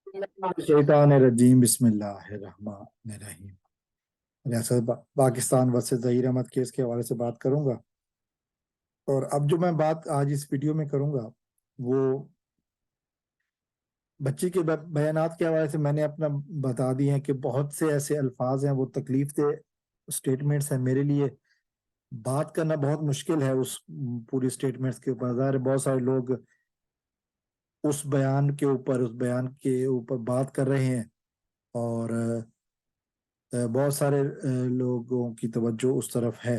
शैतान रजीम बिस्मिल्लाहिर्रहमानिर्रहीम। रियासत पाकिस्तान वर्सेस जहीर अहमद केस के हवाले से बात करूंगा। और अब जो मैं बात आज इस वीडियो में करूंगा वो बच्ची के बयानात के हवाले से मैंने अपना बता दिए हैं कि बहुत से ऐसे अल्फाज हैं, वो तकलीफ दे स्टेटमेंट्स हैं मेरे लिए। बात करना बहुत मुश्किल है उस पूरी स्टेटमेंट्स के ऊपर। ज़ाहिर है बहुत सारे लोग उस बयान के ऊपर बात कर रहे हैं और बहुत सारे लोगों की तवज्जो उस तरफ है।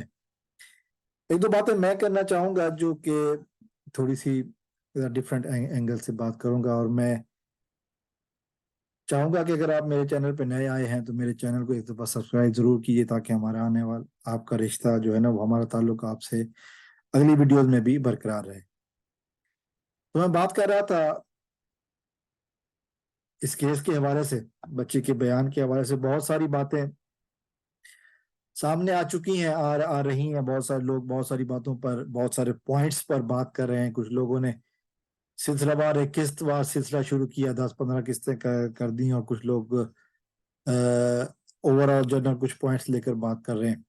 एक दो बातें मैं करना चाहूंगा जो कि थोड़ी सी डिफरेंट एंगल से बात करूंगा। और मैं चाहूंगा कि अगर आप मेरे चैनल पे नए आए हैं तो मेरे चैनल को एक दफ़ा सब्सक्राइब जरूर कीजिए, ताकि हमारा आने वाला आपका रिश्ता जो है ना, वो हमारा ताल्लुक आपसे अगली वीडियोस में भी बरकरार रहे। तो मैं बात कर रहा था इस केस के हवाले से, बच्ची के बयान के हवाले से बहुत सारी बातें सामने आ चुकी हैं, आ रही हैं। बहुत सारे लोग बहुत सारी बातों पर, बहुत सारे पॉइंट्स पर बात कर रहे हैं। कुछ लोगों ने सिलसिलावार एक किस्तवार सिलसिला शुरू किया, 10-15 किस्तें कर दी, और कुछ लोग ओवरऑल जनरल कुछ पॉइंट्स लेकर बात कर रहे हैं।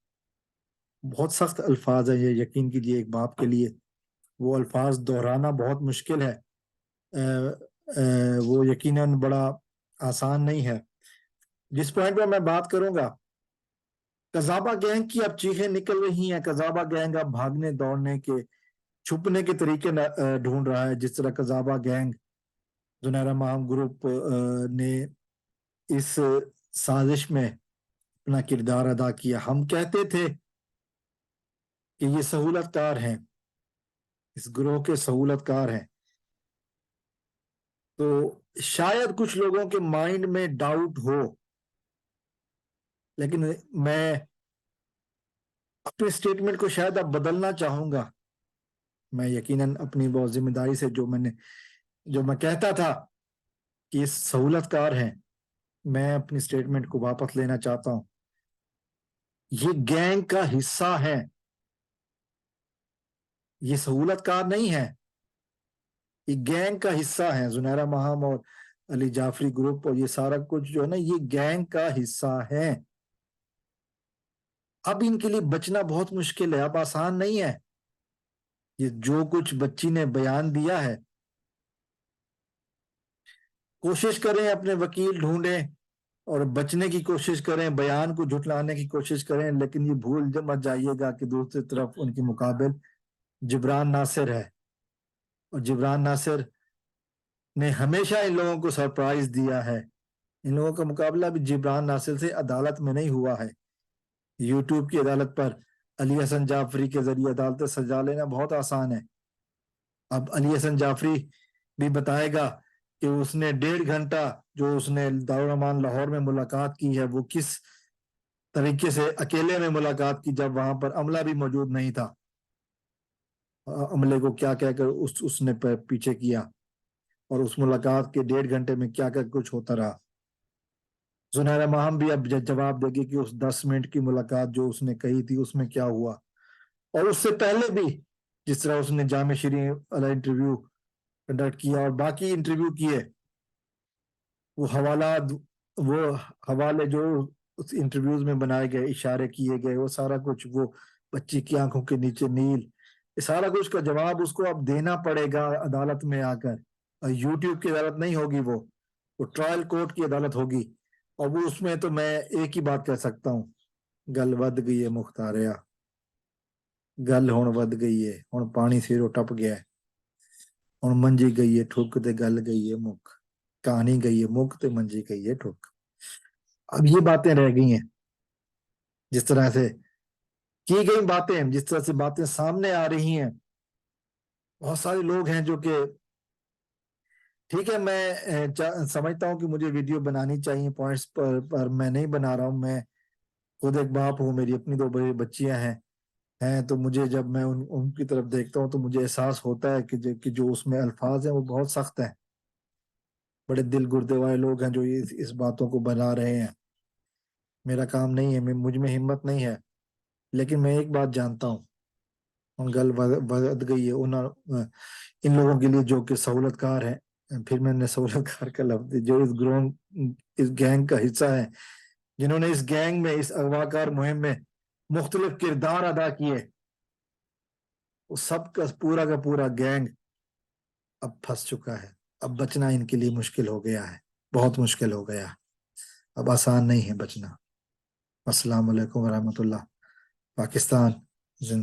बहुत सख्त अल्फाज है ये, यकीन कीजिए एक बाप के लिए वो अल्फाज दोहराना बहुत मुश्किल है। वो यकीनन बड़ा आसान नहीं है। जिस पॉइंट पर मैं बात करूंगा, कजाबा गैंग की अब चीखें निकल रही हैं। कजाबा गैंग अब भागने दौड़ने के, छुपने के तरीके ढूंढ रहा है। जिस तरह कजाबा गैंग, जुनैरा माहम ग्रुप ने इस साजिश में अपना किरदार अदा किया। हम कहते थे कि ये सहूलतकार हैं, इस ग्रोह के सहूलतकार हैं। तो शायद कुछ लोगों के माइंड में डाउट हो, लेकिन मैं अपने स्टेटमेंट को शायद अब बदलना चाहूंगा। मैं यकीनन अपनी बहुत जिम्मेदारी से जो मैं कहता था कि ये सहूलतकार हैं, मैं अपनी स्टेटमेंट को वापस लेना चाहता हूं। ये गैंग का हिस्सा है, ये सहूलतकार नहीं है। ये गैंग का हिस्सा है। जुनैरा माहम और अली जाफरी ग्रुप और ये सारा कुछ जो है ना, ये गैंग का हिस्सा है। अब इनके लिए बचना बहुत मुश्किल है, अब आसान नहीं है। ये जो कुछ बच्ची ने बयान दिया है, कोशिश करें अपने वकील ढूंढें और बचने की कोशिश करें, बयान को झुटलाने की कोशिश करें, लेकिन ये भूल मत जाइएगा कि दूसरी तरफ उनके मुकाबिल जिब्रान नासिर है। और जिब्रान नासिर ने हमेशा इन लोगों को सरप्राइज दिया है। इन लोगों का मुकाबला भी जिब्रान नासिर से अदालत में नहीं हुआ है। यूट्यूब की अदालत पर अली हसन जाफरी के जरिए अदालतें सजा लेना बहुत आसान है। अब अली हसन जाफरी भी बताएगा कि उसने 1.5 घंटा जो उसने दारुल अमान लाहौर में मुलाकात की है, वो किस तरीके से अकेले में मुलाकात की, जब वहां पर अमला भी मौजूद नहीं था। अमले को क्या कहकर उसने पीछे किया, और उस मुलाकात के 1.5 घंटे में क्या क्या कुछ होता रहा। जुनैरा माहम भी अब जवाब देगी कि उस 10 मिनट की मुलाकात जो उसने कही थी उसमें क्या हुआ। और उससे पहले भी जिस तरह उसने जामे शरी वाला इंटरव्यू कंडक्ट किया और बाकी इंटरव्यू किए, वो हवाला, वो हवाले जो उस इंटरव्यूज में बनाए गए, इशारे किए गए, वो सारा कुछ, वो बच्ची की आंखों के नीचे नील, ये सारा कुछ का जवाब उसको अब देना पड़ेगा अदालत में आकर। और यूट्यूब की अदालत नहीं होगी, वो ट्रायल कोर्ट की अदालत होगी। और वो उसमें तो मैं एक ही बात कह सकता हूँ, गल वध गई है मुख्तारिया, गल हुण वध गई है, हुण पानी सिरों टप गया है, हुण मंजी गई है ठुक ते गल गई है मुक, कहानी गई है मुक ते मंजी गई है ठुक। अब ये बातें रह गई हैं। जिस तरह से की गई बातें, जिस तरह से बातें सामने आ रही हैं, बहुत सारे लोग हैं जो कि, ठीक है मैं समझता हूँ कि मुझे वीडियो बनानी चाहिए पॉइंट्स पर मैं नहीं बना रहा हूँ। मैं खुद एक बाप हूँ, मेरी अपनी 2 बड़ी बच्चियां हैं। तो मुझे जब मैं उनकी तरफ देखता हूँ तो मुझे एहसास होता है कि जो उसमें अल्फाज हैं वो बहुत सख्त हैं। बड़े दिल गुर्दे वाले लोग हैं जो इस बातों को बना रहे हैं। मेरा काम नहीं है, मुझ में हिम्मत नहीं है। लेकिन मैं एक बात जानता हूँ, उन गल वध गई है उन इन लोगों के लिए जो कि सहूलतकार हैं, फिर मैंने सौलतकार का लफ्ज जो इस गैंग का हिस्सा है, जिन्होंने इस गैंग में, इस अगवाकार मुहिम में मुख्तलिफ किरदार अदा किए, वो सब का पूरा गैंग अब फंस चुका है। अब बचना इनके लिए मुश्किल हो गया है, बहुत मुश्किल हो गया। अब आसान नहीं है बचना। अस्सलाम वालेकुम वरहमतुल्लाह। पाकिस्तान जिंदा।